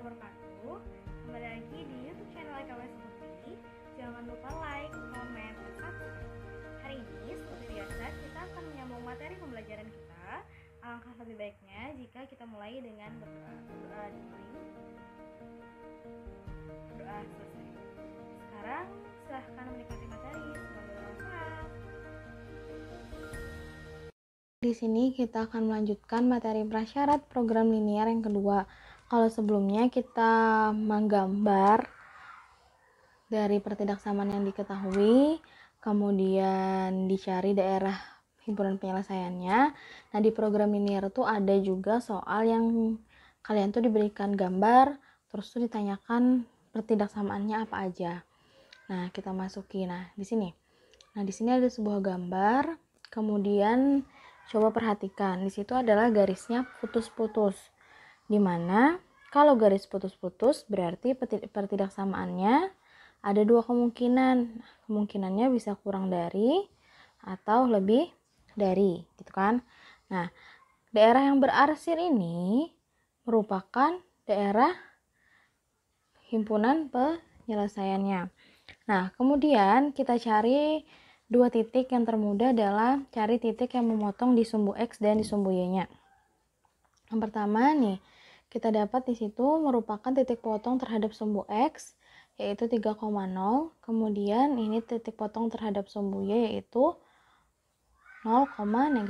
wabarakatuh. Kembali lagi di YouTube channel EKWS Putri. Jangan lupa like, komen, dan subscribe. Hari ini seperti biasa kita akan menyambung materi pembelajaran kita. Alangkah lebih baiknya jika kita mulai dengan berdoa. Berdoa dimulai. Berdoa selesai. Sekarang silahkan menikmati materi. Semoga bermanfaat. Di sini kita akan melanjutkan materi prasyarat program linear yang kedua. Kalau sebelumnya kita menggambar dari pertidaksamaan yang diketahui, kemudian dicari daerah himpunan penyelesaiannya. Nah, di program linear tuh ada juga soal yang kalian tuh diberikan gambar, terus tuh ditanyakan pertidaksamaannya apa aja. Nah, kita masuki. Nah, di sini ada sebuah gambar, kemudian coba perhatikan, di situ adalah garisnya putus-putus. Dimana kalau garis putus-putus berarti pertidaksamaannya ada dua kemungkinan. Kemungkinannya bisa kurang dari atau lebih dari, gitu kan. Nah, daerah yang berarsir ini merupakan daerah himpunan penyelesaiannya. Nah, kemudian kita cari dua titik. Yang termudah adalah cari titik yang memotong di sumbu X dan di sumbu Y-nya. Yang pertama nih, kita dapat di situ merupakan titik potong terhadap sumbu X yaitu 3,0. Kemudian ini titik potong terhadap sumbu Y yaitu 0, -2.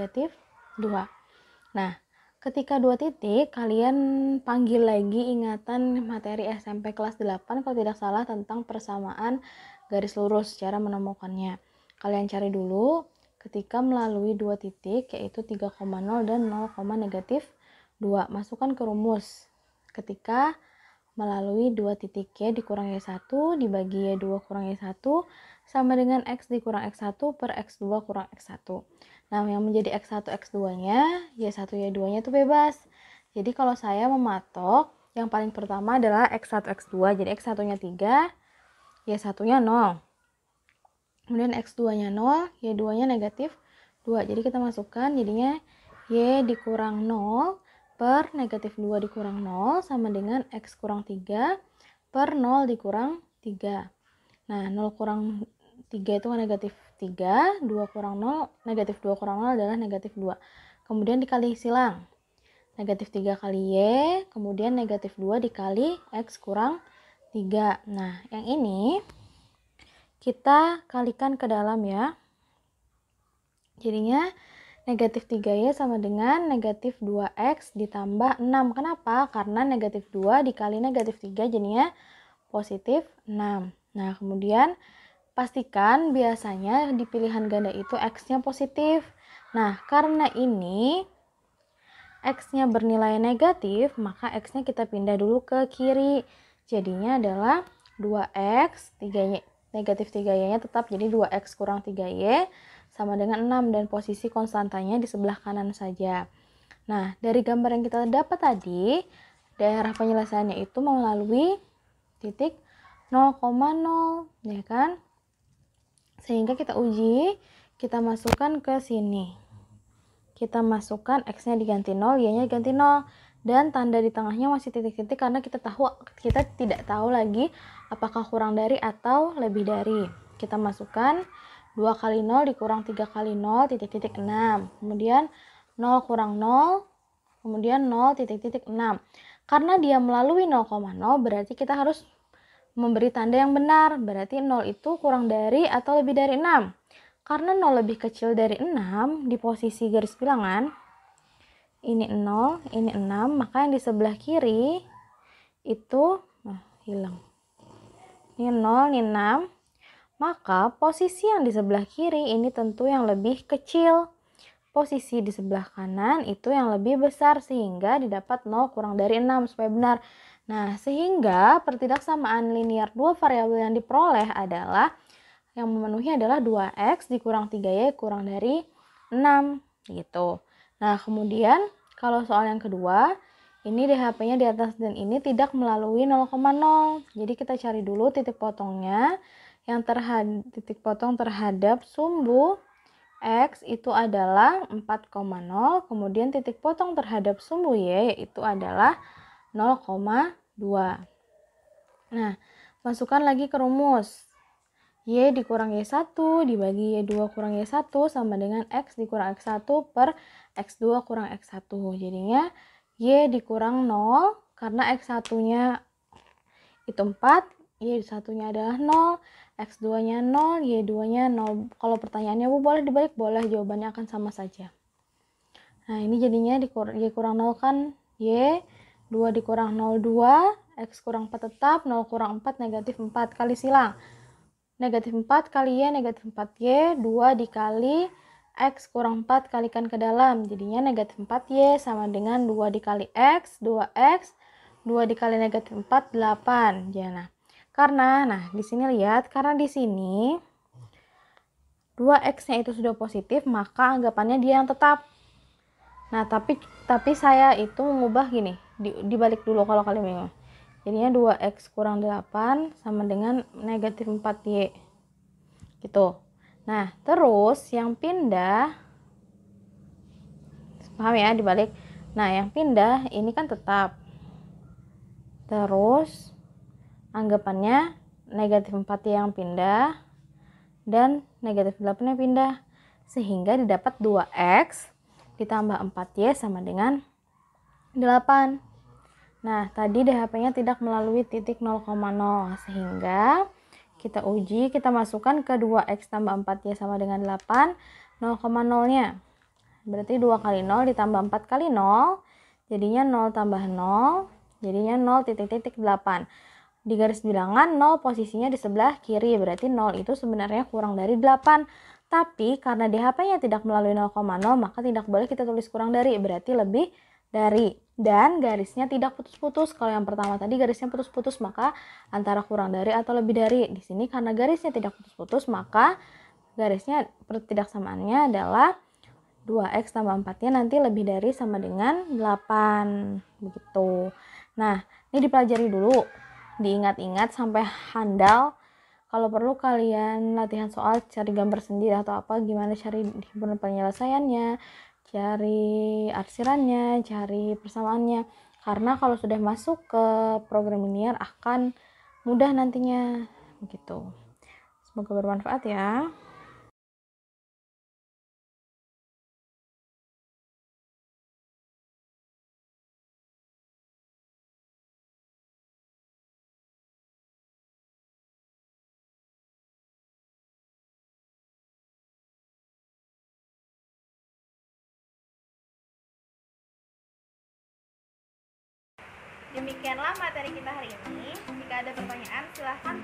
Nah, ketika dua titik, kalian panggil lagi ingatan materi SMP kelas 8 kalau tidak salah tentang persamaan garis lurus, cara menemukannya. Kalian cari dulu ketika melalui dua titik yaitu 3,0 dan 0,-2. Masukkan ke rumus. Ketika melalui dua titik Y dikurang Y1 dibagi Y2 kurang Y1 sama dengan X dikurang X1 per X2 kurang X1. Nah, yang menjadi X1, X2-nya, Y1, Y2-nya itu bebas. Jadi kalau saya mematok, yang paling pertama adalah X1, X2. Jadi X1-nya 3, Y1-nya 0. Kemudian X2-nya 0, Y2-nya -2. Jadi kita masukkan jadinya Y dikurang 0 per -2 dikurang 0 sama dengan X kurang 3 per 0 dikurang 3. Nah, 0 kurang 3 itu -3, 2 kurang 0, -2 kurang 0 adalah -2. Kemudian dikali silang. -3 kali Y, kemudian -2 dikali X kurang 3. Nah, yang ini kita kalikan ke dalam ya. Jadinya -3Y sama dengan -2X ditambah 6. Kenapa? Karena -2 dikali -3 jadinya +6. Nah, kemudian pastikan biasanya di pilihan ganda itu X-nya positif. Nah, karena ini X-nya bernilai negatif, maka X-nya kita pindah dulu ke kiri. Jadinya adalah 2X, 3Y. Negatif 3Y-nya tetap jadi 2X kurang 3Y sama dengan 6 dan posisi konstantanya di sebelah kanan saja. Nah, dari gambar yang kita dapat tadi, daerah penyelesaiannya itu melalui titik 0,0, ya kan? Sehingga kita uji, kita masukkan ke sini. Kita masukkan X-nya diganti 0, Y-nya diganti 0. Dan tanda di tengahnya masih titik-titik karena kita tidak tahu lagi apakah kurang dari atau lebih dari. Kita masukkan 2 kali 0 dikurang 3 kali 0 titik-titik 6. Kemudian 0 kurang 0, kemudian 0 titik-titik 6. Karena dia melalui 0,0 berarti kita harus memberi tanda yang benar. Berarti 0 itu kurang dari atau lebih dari 6. Karena 0 lebih kecil dari 6 di posisi garis bilangan ini 0, ini 6, maka yang di sebelah kiri itu hilang. Ini 0, ini 6. Maka posisi yang di sebelah kiri ini tentu yang lebih kecil. Posisi di sebelah kanan itu yang lebih besar sehingga didapat 0 kurang dari 6 supaya benar. Nah, sehingga pertidaksamaan linear dua variabel yang diperoleh adalah yang memenuhi adalah 2X dikurang 3Y kurang dari 6 gitu. Nah, kemudian kalau soal yang kedua, ini DHP-nya di atas dan ini tidak melalui 0,0. Jadi kita cari dulu titik potongnya. Yang titik potong terhadap sumbu X itu adalah 4,0. Kemudian titik potong terhadap sumbu Y yaitu adalah 0,2. 2. Nah, masukkan lagi ke rumus. Y dikurang Y1 dibagi Y2 kurang Y1 sama dengan X dikurang X1 per X2 kurang X1. Jadinya Y dikurang 0 karena X1-nya itu 4, Y1-nya adalah 0, X2-nya 0, Y2-nya 0. Kalau pertanyaannya Bu boleh dibalik, boleh, jawabannya akan sama saja. Nah, ini jadinya Y kurang 0 kan Y, 2 dikurang 0, 2, X kurang 4 tetap, 0 kurang 4 negatif 4, kali silang. Negatif 4 kali Y, negatif 4Y, 2 dikali X kurang 4 kalikan ke dalam. Jadinya negatif 4Y sama dengan 2 dikali X, 2X, 2 dikali negatif 4, 8. Nah, karena, di sini lihat, karena di sini 2X-nya itu sudah positif, maka anggapannya dia yang tetap. Nah, tapi saya itu mengubah gini, dibalik dulu kalau kalian bingung. Jadinya 2X kurang 8 sama dengan negatif 4Y. Gitu. Nah, terus yang pindah, paham ya, dibalik. Nah, yang pindah ini kan tetap. Terus, anggapannya negatif 4Y yang pindah dan negatif 8 yang pindah. Sehingga didapat 2X ditambah 4Y sama dengan 8. Nah, tadi DHP-nya tidak melalui titik 0,0, sehingga kita uji, kita masukkan ke 2X tambah 4Y sama dengan 8, 0,0-nya. Berarti 2 kali 0 ditambah 4 kali 0, jadinya 0 tambah 0, jadinya 0,8. Di garis bilangan 0 posisinya di sebelah kiri, berarti 0 itu sebenarnya kurang dari 8. Tapi karena DHP-nya tidak melalui 0,0, maka tidak boleh kita tulis kurang dari, berarti lebih dari. Dan garisnya tidak putus-putus. Kalau yang pertama tadi garisnya putus-putus, maka antara kurang dari atau lebih dari. Di sini karena garisnya tidak putus-putus, maka garisnya pertidaksamaannya adalah 2X tambah 4-nya nanti lebih dari sama dengan 8. Begitu. Nah, ini dipelajari dulu. Diingat-ingat sampai handal. Kalau perlu kalian latihan soal, cari gambar sendiri atau apa, gimana cari himpunan penyelesaiannya, cari arsirannya, cari persamaannya. Karena kalau sudah masuk ke program linear akan mudah nantinya. Begitu. Semoga bermanfaat ya. Demikianlah materi kita hari ini. Jika ada pertanyaan, silahkan